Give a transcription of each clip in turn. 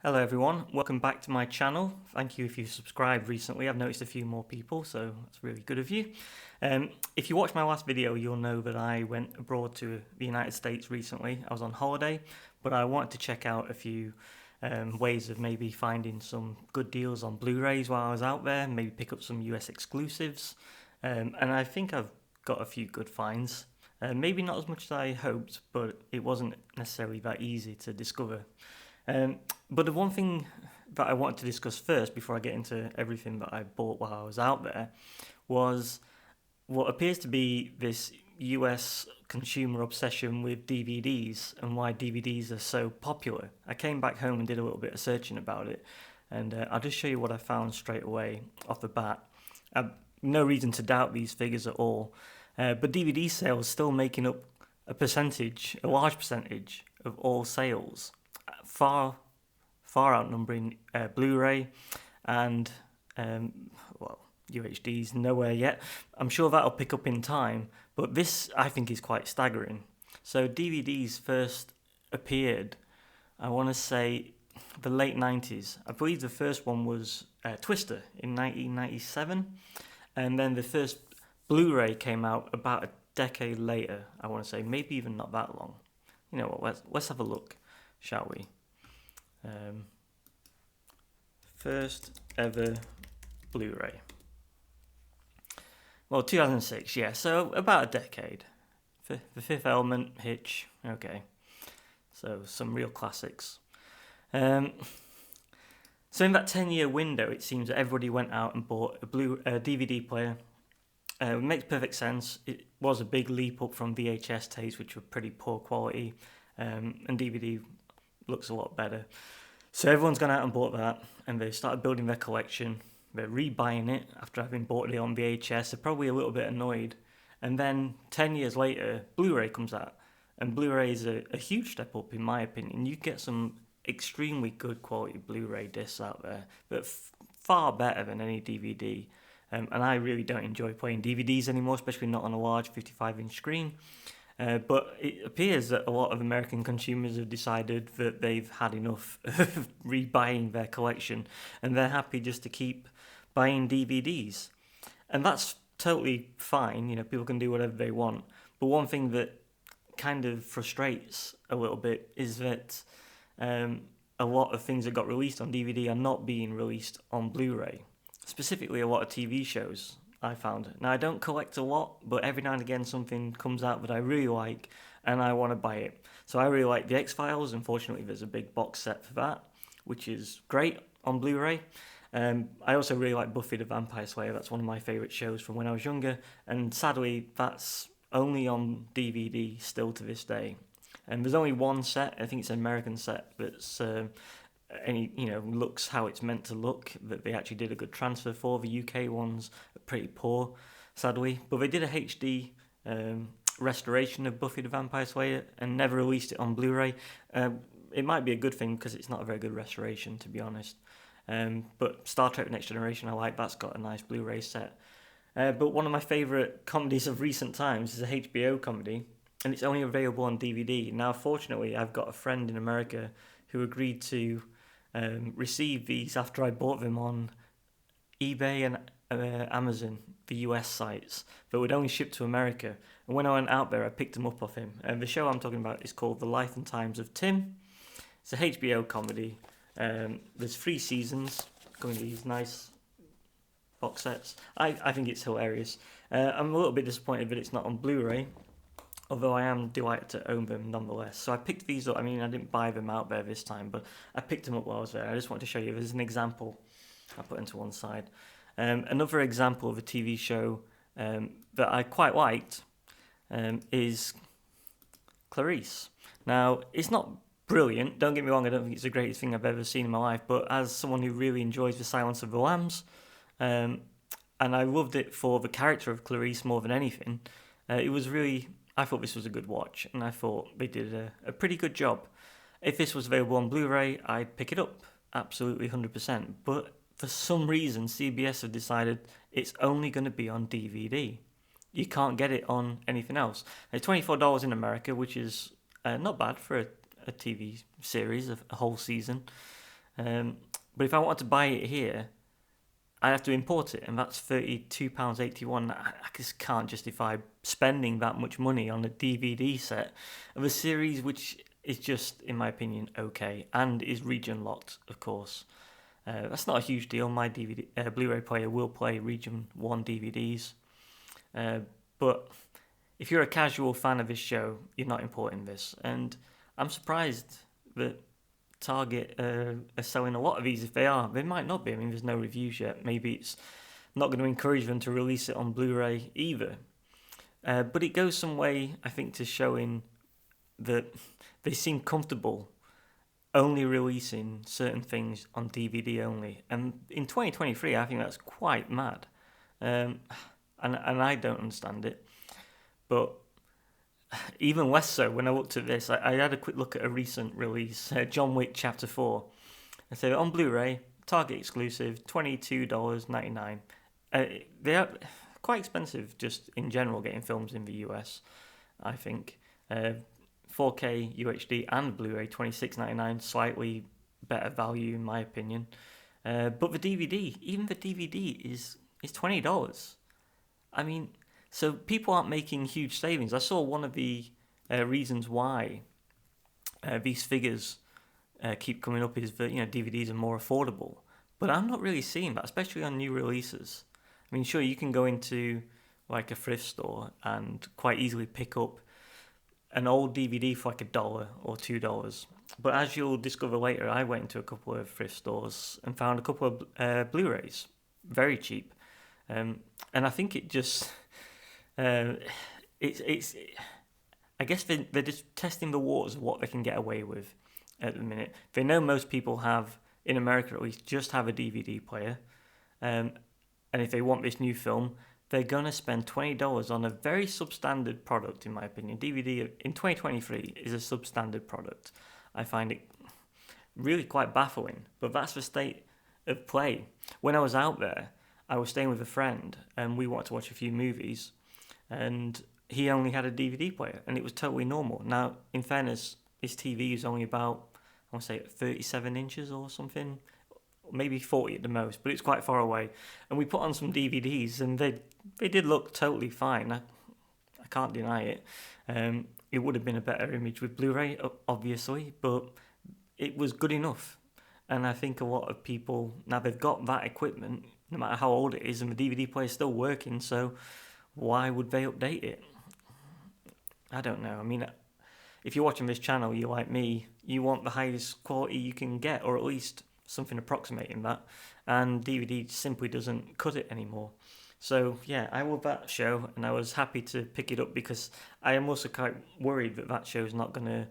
Hello everyone, welcome back to my channel. Thank you if you've subscribed recently. I've noticed a few more people, so that's really good of you. If you watched my last video, you'll know that I went abroad to the United States recently. I was on holiday, but I wanted to check out a few ways of maybe finding some good deals on Blu-rays while I was out there, maybe pick up some US exclusives. And I think I've got a few good finds. Maybe not as much as I hoped, but it wasn't necessarily that easy to discover. But the one thing that I wanted to discuss first, before I get into everything that I bought while I was out there, was what appears to be this US consumer obsession with DVDs and why DVDs are so popular. I came back home and did a little bit of searching about it, and I'll just show you what I found straight away off the bat. No reason to doubt these figures at all, but DVD sales still making up a large percentage of all sales, far outnumbering Blu-ray and UHDs nowhere yet. I'm sure that'll pick up in time, but this I think is quite staggering. So DVDs first appeared, I want to say, the late 90s. I believe the first one was Twister in 1997, and then the first Blu-ray came out about a decade later, I want to say, maybe even not that long. You know what, let's have a look, shall we? First ever Blu-ray. Well, 2006, yeah, so about a decade. The Fifth Element, Hitch, okay. So some real classics. So in that 10-year window, it seems that everybody went out and bought a DVD player. It makes perfect sense. It was a big leap up from VHS tapes, which were pretty poor quality, and DVD looks a lot better. So everyone's gone out and bought that, and they started building their collection. They're rebuying it after having bought it on VHS. They're probably a little bit annoyed. And then 10 years later, Blu-ray comes out. And Blu-ray is a huge step up, in my opinion. You get some extremely good quality Blu-ray discs out there, but far better than any DVD. And I really don't enjoy playing DVDs anymore, especially not on a large 55-inch screen. But it appears that a lot of American consumers have decided that they've had enough of rebuying their collection, and they're happy just to keep buying DVDs. And that's totally fine, you know, people can do whatever they want. But one thing that kind of frustrates a little bit is that a lot of things that got released on DVD are not being released on Blu-ray. Specifically, a lot of TV shows, I found. Now, I don't collect a lot, but every now and again something comes out that I really like and I want to buy it. So I really like The X-Files. Unfortunately, there's a big box set for that, which is great on Blu-ray. I also really like Buffy the Vampire Slayer. That's one of my favourite shows from when I was younger, and sadly that's only on DVD still to this day. And there's only one set, I think it's an American set, that's looks how it's meant to look, that they actually did a good transfer for. The UK ones are pretty poor, sadly, but they did a HD restoration of Buffy the Vampire Slayer and never released it on Blu-ray. It might be a good thing because it's not a very good restoration, to be honest. But Star Trek Next Generation, I like, that's got a nice Blu-ray set. But one of my favourite comedies of recent times is a HBO comedy, and it's only available on DVD. Now, fortunately, I've got a friend in America who agreed to receive these after I bought them on eBay and Amazon, the US sites, but would only ship to America. And when I went out there, I picked them up off him. And the show I'm talking about is called The Life and Times of Tim. It's a HBO comedy. There's 3 seasons, going to these nice box sets. I think it's hilarious. I'm a little bit disappointed that it's not on Blu-ray, although I am delighted to own them nonetheless. So I picked these up. I mean, I didn't buy them out there this time, but I picked them up while I was there. I just wanted to show you. There's an example I put into one side. Another example of a TV show that I quite liked is Clarice. Now, it's not brilliant, don't get me wrong, I don't think it's the greatest thing I've ever seen in my life, but as someone who really enjoys The Silence of the Lambs, and I loved it for the character of Clarice more than anything, I thought this was a good watch, and I thought they did a pretty good job. If this was available on Blu-ray, I'd pick it up, absolutely 100%, but for some reason CBS have decided it's only going to be on DVD. You can't get it on anything else. It's $24 in America, which is not bad for a TV series, a whole season. But if I wanted to buy it here, I have to import it, and that's £32.81. I just can't justify spending that much money on a DVD set of a series which is just, in my opinion, okay, and is region locked, of course. That's not a huge deal. My Blu-ray player will play Region 1 DVDs. But if you're a casual fan of this show, you're not importing this. And I'm surprised that Target are selling a lot of these. If they are, they might not be. I mean, there's no reviews yet. Maybe it's not going to encourage them to release it on Blu-ray either. But it goes some way, I think, to showing that they seem comfortable only releasing certain things on DVD only. And in 2023, I think that's quite mad. And I don't understand it. But even less so when I looked at this. I had a quick look at a recent release, John Wick Chapter 4. I said on Blu-ray, Target exclusive, $22.99. They are quite expensive just in general getting films in the US, I think. 4K UHD and Blu-ray, $26.99, slightly better value in my opinion. But the DVD, even the DVD is $20. I mean, so people aren't making huge savings. I saw one of the reasons why these figures keep coming up is that DVDs are more affordable. But I'm not really seeing that, especially on new releases. I mean, sure, you can go into like a thrift store and quite easily pick up an old DVD for like $1 or $2. But as you'll discover later, I went into a couple of thrift stores and found a couple of Blu-rays, very cheap. And I think it just, it's. I guess they're just testing the waters of what they can get away with at the minute. They know most people have, in America at least, just have a DVD player. And if they want this new film, they're going to spend $20 on a very substandard product, in my opinion. DVD in 2023 is a substandard product. I find it really quite baffling, but that's the state of play. When I was out there, I was staying with a friend, and we wanted to watch a few movies, and he only had a DVD player, and it was totally normal. Now, in fairness, his TV is only about, I want to say, 37 inches or something, maybe 40 at the most, but it's quite far away. And we put on some DVDs, and they did look totally fine. I can't deny it. It would have been a better image with Blu-ray, obviously, but it was good enough. And I think a lot of people, now they've got that equipment, no matter how old it is, and the DVD player is still working, so why would they update it? I don't know. I mean, if you're watching this channel, you're like me, you want the highest quality you can get, or at least something approximating that, and DVD simply doesn't cut it anymore. So yeah, I love that show, and I was happy to pick it up because I am also quite worried that show is not going to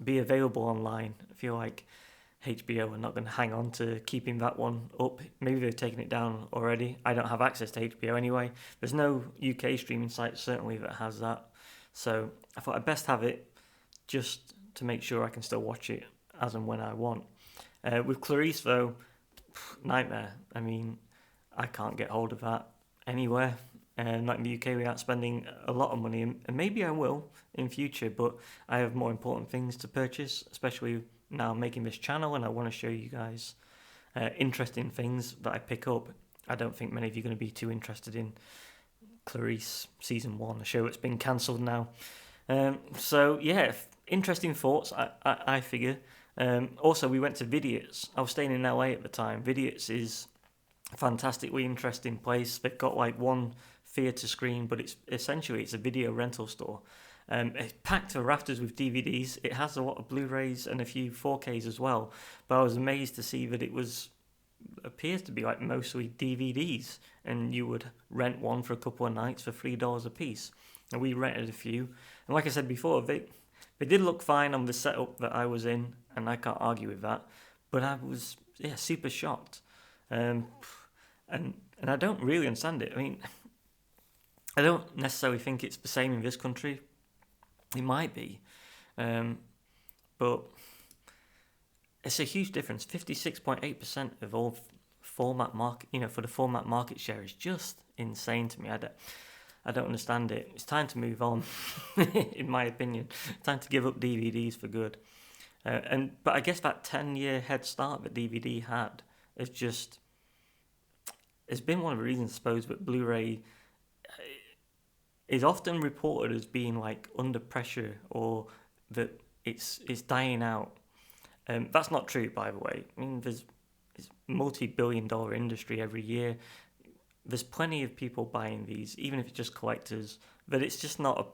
be available online. I feel like HBO are not going to hang on to keeping that one up. Maybe they've taken it down already. I don't have access to HBO anyway. There's no UK streaming site certainly that has that. So I thought I'd best have it just to make sure I can still watch it as and when I want. With Clarice though, nightmare. I mean, I can't get hold of that anywhere. Not in the UK without spending a lot of money, and maybe I will in future, but I have more important things to purchase, especially now I'm making this channel and I want to show you guys interesting things that I pick up. I don't think many of you are going to be too interested in Clarice Season 1, a show that's been cancelled now. So yeah, interesting thoughts, I figure. Also, we went to Vidiots. I was staying in LA at the time. Vidiots is a fantastically interesting place. They've got like one theatre screen, but it's a video rental store. It's packed to rafters with DVDs. It has a lot of Blu-rays and a few 4Ks as well. But I was amazed to see that it appears to be like mostly DVDs, and you would rent one for a couple of nights for $3 a piece. And we rented a few. And like I said before, they did look fine on the setup that I was in, and I can't argue with that. But I was super shocked. And I don't really understand it. I mean, I don't necessarily think it's the same in this country. It might be, but it's a huge difference. 56.8% of all format market, for the format market share is just insane to me. I don't understand it. It's time to move on, in my opinion. It's time to give up DVDs for good. But I guess that 10-year head start that DVD had is just, it's been one of the reasons, I suppose, that Blu-ray is often reported as being like under pressure, or that it's dying out. That's not true, by the way. I mean, it's multi-billion-dollar industry every year. There's plenty of people buying these, even if it's just collectors. But it's just not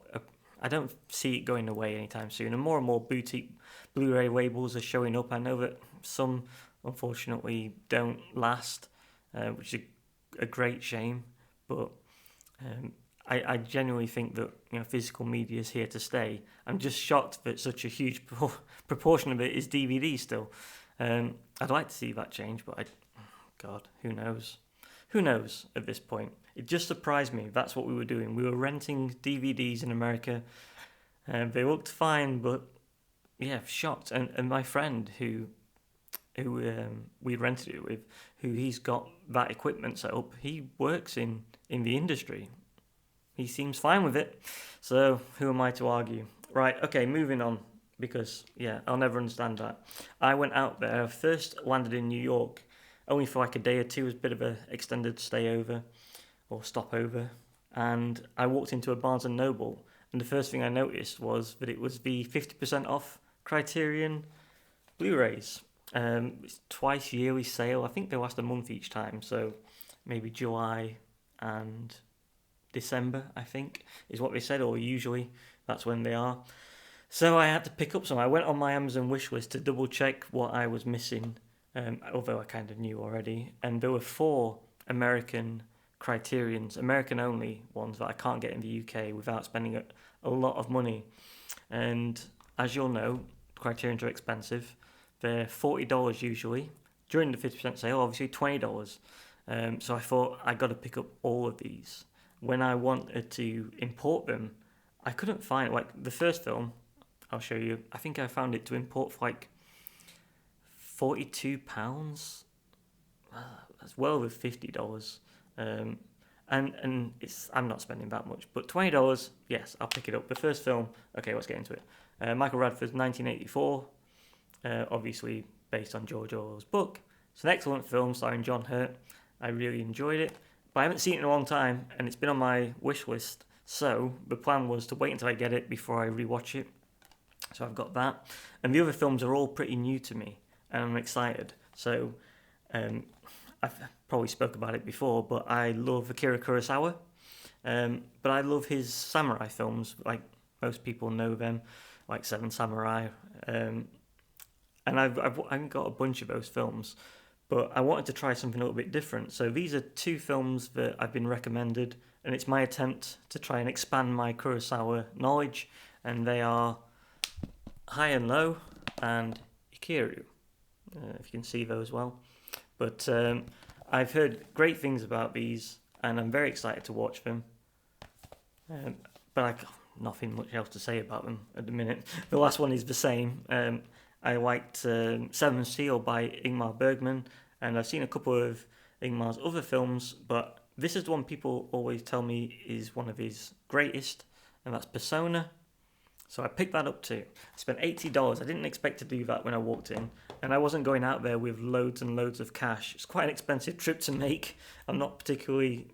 I don't see it going away anytime soon. And more boutique Blu-ray labels are showing up. I know that some, unfortunately, don't last, which is a great shame. But I genuinely think that physical media is here to stay. I'm just shocked that such a huge proportion of it is DVD still. I'd like to see that change, but God, who knows? Who knows at this point? It just surprised me. That's what we were doing. We were renting DVDs in America. They looked fine, but yeah, shocked. And my friend who we rented it with, who he's got that equipment set up, he works in the industry. He seems fine with it. So who am I to argue? Right, okay, moving on. Because, yeah, I'll never understand that. I went out there. I first landed in New York, only for like a day or two. It was a bit of an extended stay over, or stopover. And I walked into a Barnes & Noble, and the first thing I noticed was that it was the 50% off Criterion Blu-rays. It's twice yearly sale. I think they last a month each time, so maybe July and December, I think, is what they said, or usually that's when they are. So I had to pick up some. I went on my Amazon wish list to double check what I was missing, although I kind of knew already. And there were 4 American Criterions, American only ones that I can't get in the UK without spending a lot of money. And as you'll know, Criterions are expensive. They're $40 usually. During the 50% sale, obviously $20. So I thought I got to pick up all of these. When I wanted to import them, I couldn't find, like, the first film, I'll show you. I think I found it to import for like £42. That's well over $50. And it's, I'm not spending that much, but $20, yes, I'll pick it up. The first film, okay, let's get into it. Michael Radford's 1984, obviously based on George Orwell's book. It's an excellent film starring John Hurt. I really enjoyed it, but I haven't seen it in a long time, and it's been on my wish list. So the plan was to wait until I get it before I rewatch it. So I've got that. And the other films are all pretty new to me, and I'm excited. So I've probably spoke about it before, but I love Akira Kurosawa. But I love his samurai films, like most people know them, like Seven Samurai. And I've got a bunch of those films, but I wanted to try something a little bit different. So these are 2 films that I've been recommended, and it's my attempt to try and expand my Kurosawa knowledge, and they are High and Low and Ikiru, if you can see those well. But I've heard great things about these, and I'm very excited to watch them. But I've nothing much else to say about them at the minute. The last one is the same. I liked Seventh Seal by Ingmar Bergman, and I've seen a couple of Ingmar's other films, but this is the one people always tell me is one of his greatest, and that's Persona. So I picked that up too. I spent $80. I didn't expect to do that when I walked in, and I wasn't going out there with loads and loads of cash. It's quite an expensive trip to make. I'm not particularly,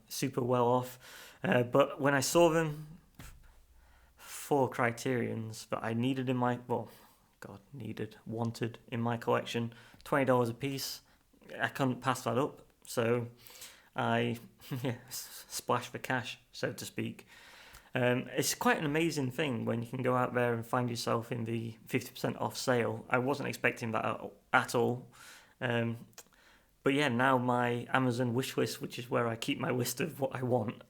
super well off. But when I saw them, 4 Criterions that I needed in my, wanted in my collection, $20 a piece, I couldn't pass that up. So I splashed the cash, so to speak. It's quite an amazing thing when you can go out there and find yourself in the 50% off sale. I wasn't expecting that at all. But yeah, now my Amazon wish list, which is where I keep my list of what I want,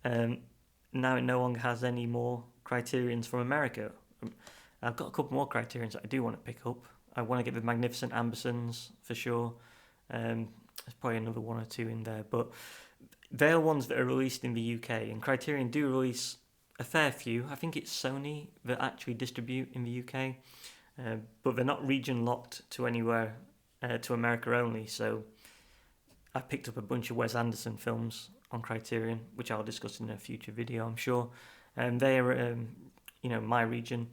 now it no longer has any more Criterions from America. I've got a couple more Criterions that I do want to pick up. I want to get the Magnificent Ambersons for sure. There's probably another 1 or 2 in there, but they're ones that are released in the UK, and Criterion do release a fair few. I think it's Sony that actually distribute in the UK, but they're not region locked to anywhere, to America only. So I picked up a bunch of Wes Anderson films on Criterion, which I'll discuss in a future video, I'm sure. And they're, my region,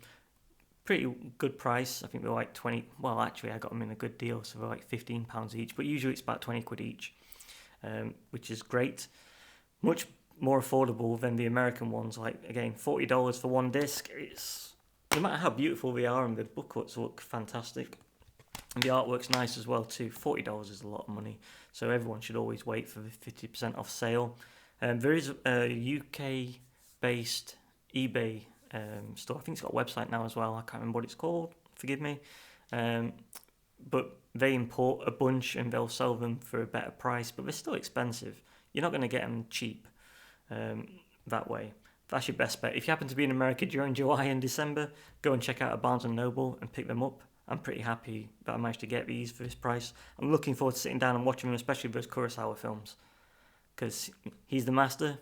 pretty good price. I think they're like 20. Well, actually, I got them in a good deal, so they're like £15 each. But usually it's about 20 quid each, which is great. Much more affordable than the American ones. Like again, $40 for one disc. It's no matter how beautiful they are, and the booklets look fantastic. And the artwork's nice as well too. $40 is a lot of money, so everyone should always wait for the 50% off sale. There is a UK-based eBay store. I think it's got a website now as well. I can't remember what it's called. Forgive me. But they import a bunch and they'll sell them for a better price, but they're still expensive. You're not going to get them cheap that way. That's your best bet. If you happen to be in America during July and December, go and check out a Barnes & Noble and pick them up. I'm pretty happy that I managed to get these for this price. I'm looking forward to sitting down and watching them, especially those Kurosawa films, because he's the master.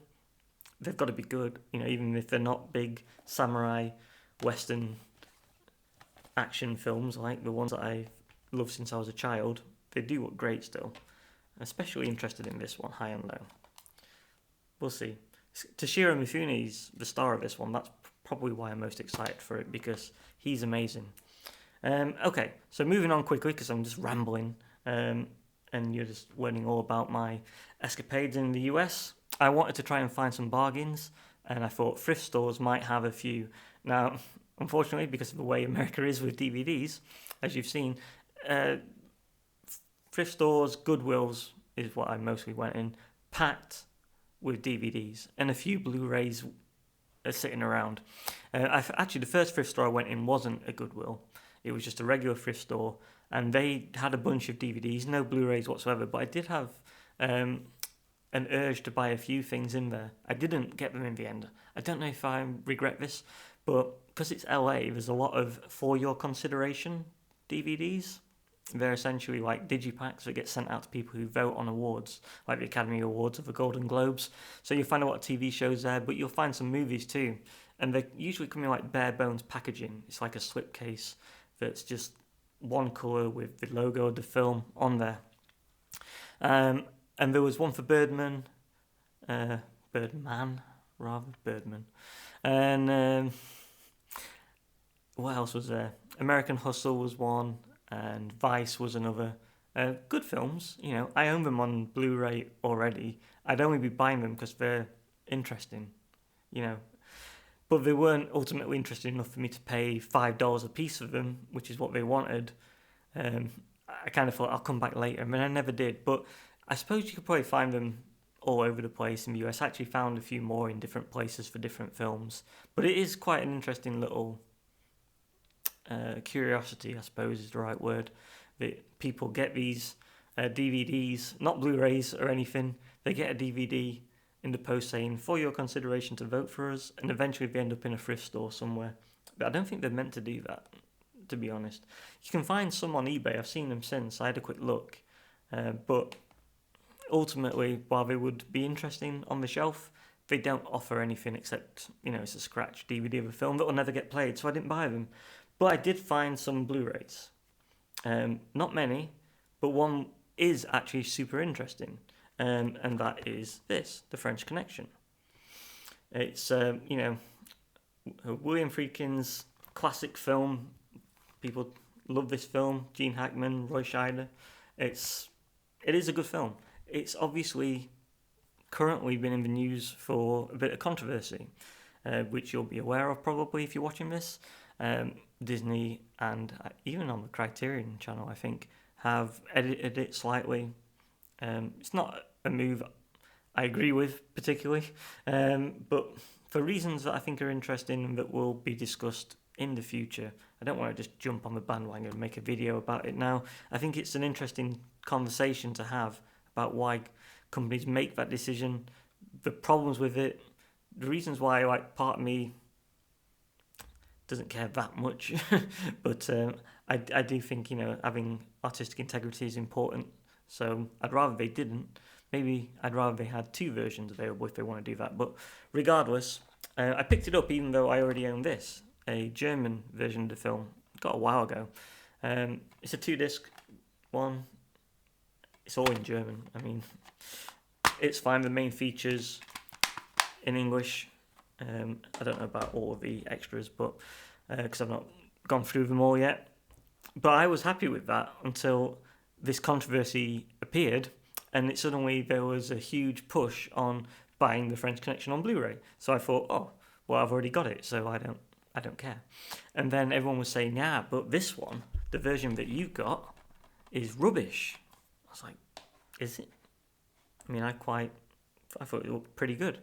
They've got to be good, even if they're not big samurai western action films like the ones that I loved since I was a child. They do look great still. I'm especially interested in this one, High and Low. We'll see. Toshiro Mifune's the star of this one. That's probably why I'm most excited for it, because he's amazing. Okay, so moving on quickly, because I'm just rambling, and you're just learning all about my escapades in the US. I wanted to try and find some bargains, and I thought thrift stores might have a few. Now, unfortunately, because of the way America is with DVDs, as you've seen, thrift stores, Goodwills is what I mostly went in, packed with DVDs, and a few Blu-rays are sitting around. Actually, the first thrift store I went in wasn't a Goodwill. It was just a regular thrift store, and they had a bunch of DVDs, no Blu-rays whatsoever, but I did have an urge to buy a few things in there. I didn't get them in the end. I don't know if I regret this, but because it's LA, there's a lot of for your consideration DVDs. They're essentially like digipacks that get sent out to people who vote on awards, like the Academy Awards or the Golden Globes. So you'll find a lot of TV shows there, but you'll find some movies too. And they usually come in like bare bones packaging. It's like a slipcase that's just one colour with the logo of the film on there. And there was one for Birdman. And what else was there? American Hustle was one, and Vice was another. Good films, I own them on Blu-ray already. I'd only be buying them because they're interesting, But they weren't ultimately interesting enough for me to pay $5 a piece for them, which is what they wanted. I kind of thought I'll come back later, and I never did. But I suppose you could probably find them all over the place in the US. I actually found a few more in different places for different films. But it is quite an interesting little curiosity, I suppose is the right word, that people get these DVDs, not Blu-rays or anything. They get a DVD in the post saying, for your consideration to vote for us, and eventually they end up in a thrift store somewhere. But I don't think they're meant to do that, to be honest. You can find some on eBay. I've seen them since. I had a quick look. But ultimately, while they would be interesting on the shelf, they don't offer anything except, it's a scratch DVD of a film that will never get played, so I didn't buy them. But I did find some Blu-rays. Not many, but one is actually super interesting. And that is this, The French Connection. It's, William Friedkin's classic film. People love this film. Gene Hackman, Roy Scheider. It is a good film. It's obviously currently been in the news for a bit of controversy, which you'll be aware of probably if you're watching this. Disney and even on the Criterion channel, I think, have edited it slightly. It's not a move I agree with particularly, but for reasons that I think are interesting and that will be discussed in the future. I don't want to just jump on the bandwagon and make a video about it now. I think it's an interesting conversation to have about why companies make that decision, the problems with it, the reasons why part of me doesn't care that much, but I do think having artistic integrity is important. So I'd rather they didn't. Maybe I'd rather they had two versions available if they want to do that. But regardless, I picked it up even though I already own this, a German version of the film. Got a while ago. It's a 2-disc one. It's all in German. I mean, it's fine. The main features in English. I don't know about all of the extras, but because I've not gone through them all yet. But I was happy with that until this controversy appeared, and suddenly there was a huge push on buying the French Connection on Blu-ray. So I thought, oh, well, I've already got it, so I don't care. And then everyone was saying, yeah, but this one, the version that you got, is rubbish. I was like, is it? I mean, I thought it looked pretty good.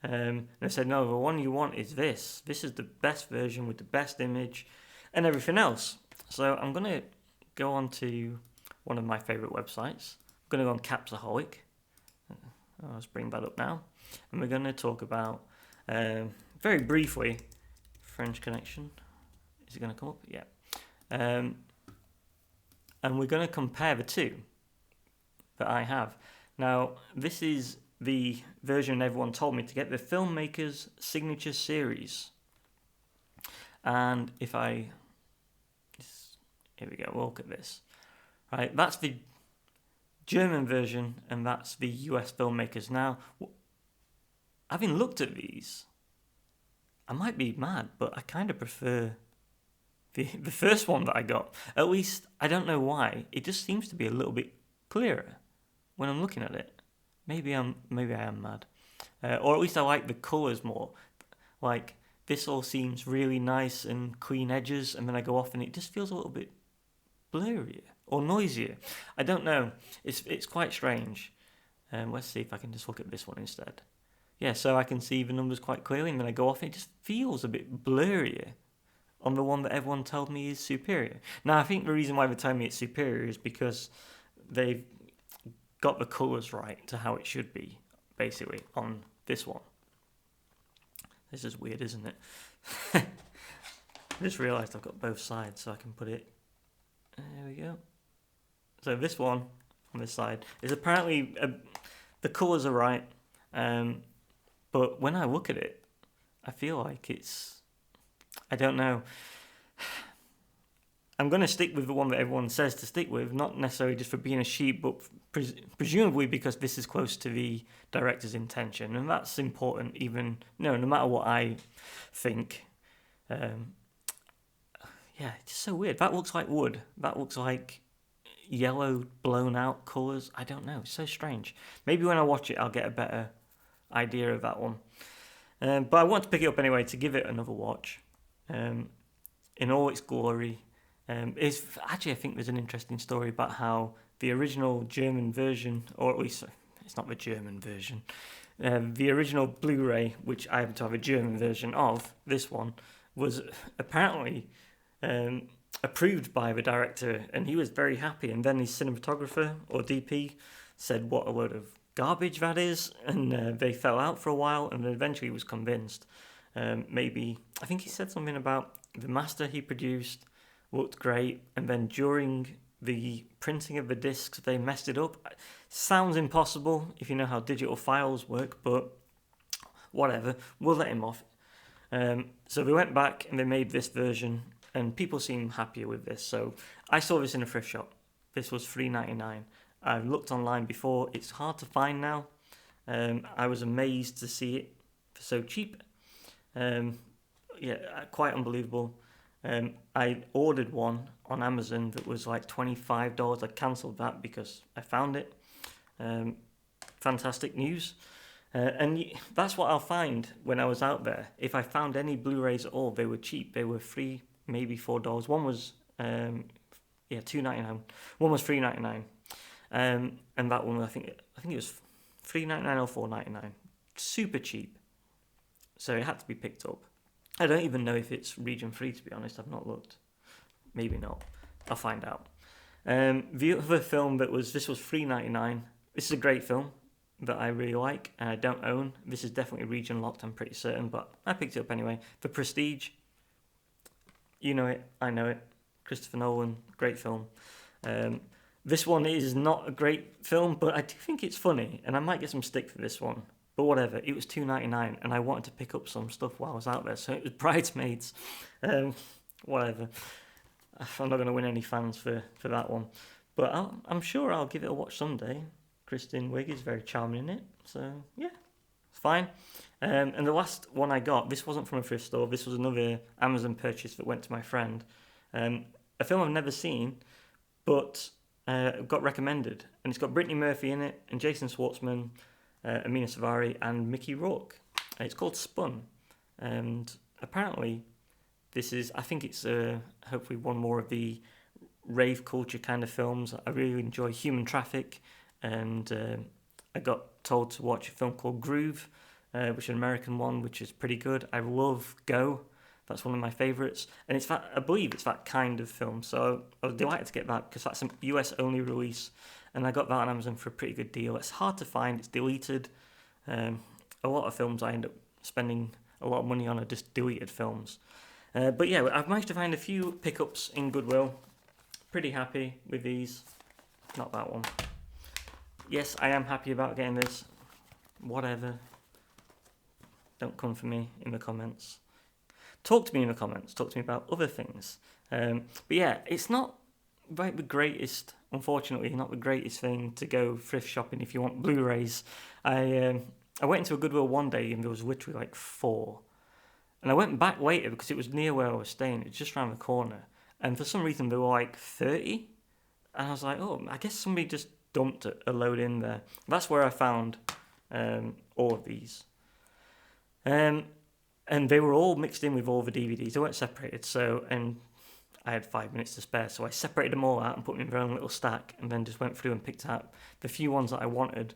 And I said, no, the one you want is this. This is the best version with the best image and everything else. So I'm going to go on to one of my favourite websites. I'm going to go on Capsaholic. Let's bring that up now. And we're going to talk about, very briefly, French Connection. Is it going to come up? Yeah. And we're going to compare the two that I have. Now, this is the version everyone told me to get, the Filmmaker's Signature Series. And if I... Here we go, we'll look at this. Right, that's the German version, and that's the US Filmmakers. Now, having looked at these, I might be mad, but I kind of prefer the first one that I got. At least, I don't know why, it just seems to be a little bit clearer when I'm looking at it. Maybe I am mad. Or at least I like the colours more. Like, this all seems really nice and clean edges, and then I go off and it just feels a little bit blurrier or noisier. I don't know. It's quite strange. Let's see if I can just look at this one instead. Yeah, so I can see the numbers quite clearly, and then I go off and it just feels a bit blurrier on the one that everyone told me is superior. Now, I think the reason why they tell me it's superior is because they've got the colours right to how it should be, basically, on this one. This is weird, isn't it? I just realised I've got both sides, so I can put it... There we go. So this one, on this side, is apparently... the colours are right, but when I look at it, I feel like it's... I don't know. I'm going to stick with the one that everyone says to stick with, not necessarily just for being a sheep, but presumably because this is close to the director's intention, and that's important. Even no matter what I think. Yeah, it's just so weird. That looks like wood. That looks like yellow, blown out colours. I don't know. It's so strange. Maybe when I watch it, I'll get a better idea of that one. But I want to pick it up anyway to give it another watch. In all its glory. Actually, I think there's an interesting story about how the original German version, or at least it's not the German version, the original Blu-ray, which I happen to have a German version of, this one, was apparently approved by the director, and he was very happy. And then his cinematographer, or DP, said what a load of garbage that is, and they fell out for a while, and then eventually he was convinced. Maybe, I think he said something about the master he produced looked great, and then during the printing of the discs they messed it up. Sounds impossible if you know how digital files work, but whatever, we'll let him off. So they went back and they made this version, and people seem happier with this. So I saw this in a thrift shop. This was $3.99. I've looked online before, it's hard to find now. I was amazed to see it for so cheap. Yeah, quite unbelievable. I ordered one on Amazon that was like $25. I cancelled that because I found it. Fantastic news. And that's what I'll find when I was out there. If I found any Blu-rays at all, they were cheap. They were $3, maybe $4. One was $2.99. One was $3.99. And that one, I think it was $3.99 or $4.99. Super cheap. So it had to be picked up. I don't even know if it's region free, to be honest. I've not looked. Maybe not. I'll find out. The other film this was $3.99. This is a great film that I really like and I don't own. This is definitely region locked, I'm pretty certain, but I picked it up anyway. The Prestige. You know it. I know it. Christopher Nolan. Great film. This one is not a great film, but I do think it's funny, and I might get some stick for this one. But whatever, it was $2.99, and I wanted to pick up some stuff while I was out there, so it was Bridesmaids. Whatever. I'm not going to win any fans for that one. But I'm sure I'll give it a watch someday. Kristen Wiig is very charming in it, so yeah, it's fine. And the last one I got, this wasn't from a thrift store, this was another Amazon purchase that went to my friend. A film I've never seen, but got recommended. And it's got Brittany Murphy in it, and Jason Schwartzman, Amina Savari, and Mickey Rourke. It's called Spun. And apparently, I think it's hopefully one more of the rave culture kind of films. I really enjoy human traffic, and I got told to watch a film called Groove, which is an American one, which is pretty good. I love Go. That's one of my favourites, and I believe it's that kind of film. So I was delighted to get that because that's a US only release, and I got that on Amazon for a pretty good deal. It's hard to find; it's deleted. A lot of films I end up spending a lot of money on are just deleted films. But yeah, I've managed to find a few pickups in Goodwill. Pretty happy with these. Not that one. Yes, I am happy about getting this. Whatever. Don't come for me in the comments. Talk to me in the comments. Talk to me about other things. But yeah, it's not the greatest, unfortunately, not the greatest thing to go thrift shopping if you want Blu-rays. I went into a Goodwill one day and there was literally like 4. And I went back later because it was near where I was staying. It was just around the corner. And for some reason, there were like 30. And I was like, oh, I guess somebody just dumped a load in there. That's where I found all of these. And they were all mixed in with all the DVDs. They weren't separated. And I had 5 minutes to spare. So I separated them all out and put them in their own little stack. And then just went through and picked out the few ones that I wanted.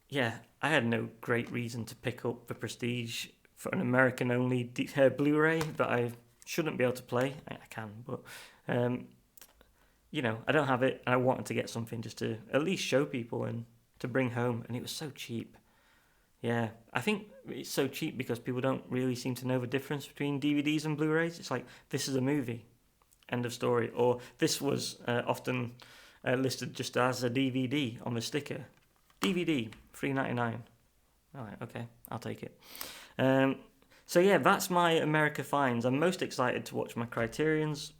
Yeah, I had no great reason to pick up the Prestige for an American-only Blu-ray that I shouldn't be able to play. I can, but, I don't have it, and I wanted to get something just to at least show people and to bring home, and it was so cheap. Yeah, I think it's so cheap because people don't really seem to know the difference between DVDs and Blu-rays. It's like, this is a movie, end of story. Or this was often listed just as a DVD on the sticker. DVD, $3.99. All right, okay, I'll take it. So yeah, that's my America finds. I'm most excited to watch my Criterions,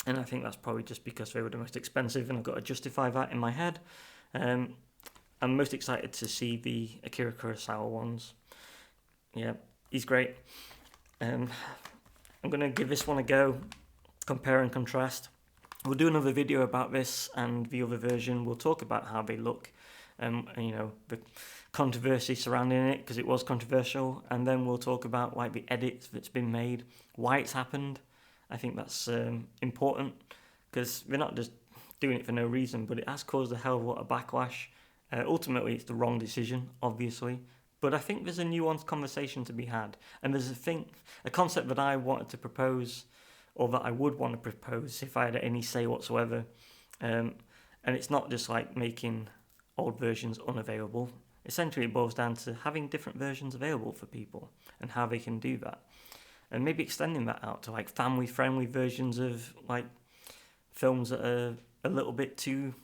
and I think that's probably just because they were the most expensive, and I've got to justify that in my head. I'm most excited to see the Akira Kurosawa ones. Yeah, he's great. I'm going to give this one a go, compare and contrast. We'll do another video about this and the other version. We'll talk about how they look, and the controversy surrounding it, because it was controversial, and then we'll talk about like the edits that's been made, why it's happened. I think that's important, because they're not just doing it for no reason, but it has caused a hell of a lot of backlash. Ultimately, it's the wrong decision, obviously, but I think there's a nuanced conversation to be had, and there's a concept that I wanted to propose, or that I would want to propose if I had any say whatsoever, and it's not just like making old versions unavailable. Essentially, it boils down to having different versions available for people and how they can do that, and maybe extending that out to like family-friendly versions of like films that are a little bit too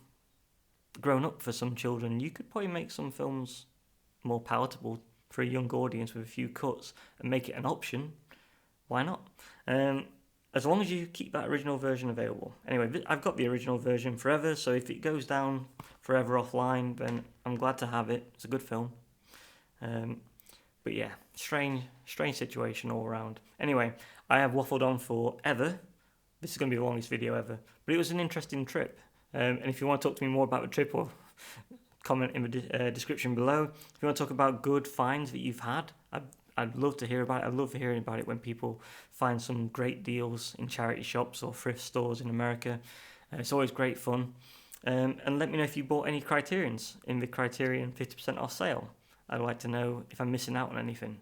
grown up for some children. You could probably make some films more palatable for a young audience with a few cuts and make it an option. Why not? As long as you keep that original version available. Anyway, I've got the original version forever, so if it goes down forever offline, then I'm glad to have it. It's a good film. But yeah, strange situation all around. Anyway, I have waffled on forever. This is going to be the longest video ever. But it was an interesting trip. And if you want to talk to me more about the trip, or comment in the description below. If you want to talk about good finds that you've had, I'd love to hear about it. I love hearing about it when people find some great deals in charity shops or thrift stores in America. It's always great fun. And let me know if you bought any Criterions in the Criterion 50% off sale. I'd like to know if I'm missing out on anything.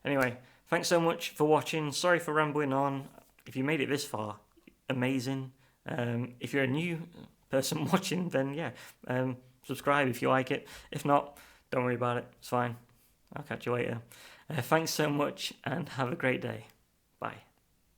Anyway, thanks so much for watching. Sorry for rambling on. If you made it this far, amazing. If you're a new person watching, then yeah, subscribe if you like it. If not, don't worry about it. It's fine. I'll catch you later. Thanks so much and have a great day. Bye.